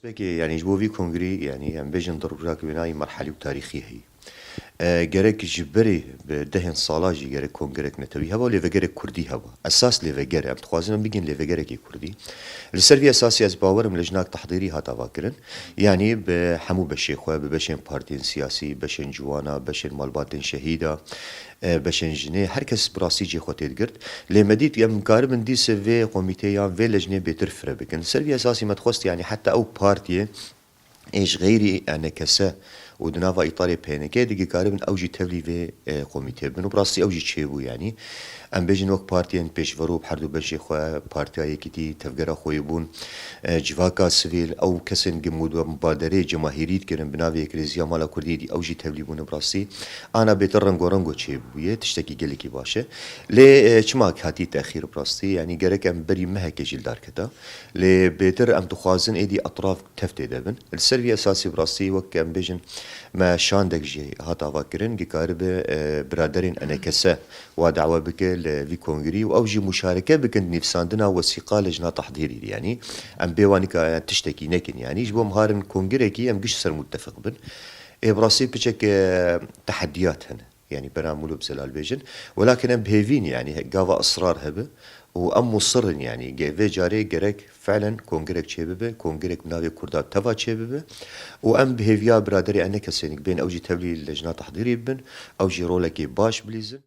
بكي يعني جبوفي كونغري يعني ام بيجن ضرورات بناي مرحلة وتاريخية هي جرك جبري بدهن صالاجي جرك كونغرك نتبي هوا لي فجرك كردي هوا اساس لي فجر ام تخوازن بيجن لي فجرك كردي السرفي اساسي از باور من لجناك تحضيري هاتا فاكرن يعني بحمو بشيخوا ببشن بارتين سياسي بشن جوانا بشن مالباتن شهيده بشن جنيه هر کس براسي جي خوتيت قرت لي مديت يم كاربن دي سي كوميتي يان في لجنه بيترفره بكن السرفي اساسي ما تخوست يعني حتى او بارتي ايش غيري انا كسا ودنافا ايطاليا بينكي ديجي كاربن اوجي تبلي في كوميتي بنو براسي اوجي تشيبو يعني ام بيجن وقت بارتيان بيش فرو بحردو بشي خو بارتيا كتي تفجر خوي بون جواكا سيفيل او كسن جمود مبادره جماهيريت كرن بناوي اكليزيا مالا كردي دي اوجي تبلي بون براسي انا بيترن غورنغو تشيبو تشتكي جلكي باشه لي چماك هاتي تاخير براسي يعني جرك ام بري مهك جلدار كتا لي بيتر ام تخوازن ايدي اطراف تفتي دبن السرفي اساسي براسي وك ام بيجن ما شاندك جي هاتا فاكرن جكارب برادرين انا كسا ودعوة بك في كونغري او جي مشاركه بكن نفساندنا وثيقه لجنه تحضيري يعني ام بيوانيكا تشتكي نكن يعني جبو مهارن كونغريكي ام قش سر متفق بن براسي بشك تحديات هنا يعني برامولو بسلال بيجن ولكن ام بهيفين يعني قاوا اصرار هبه وام مصر يعني في جاري جرك فعلا كونغريك شببه كونغريك مناوي كردات تفا شببه وام بهيفيا برادري انا كسينك بين اوجي تبلي لجنه تحضيري بن اوجي رولكي باش بليزن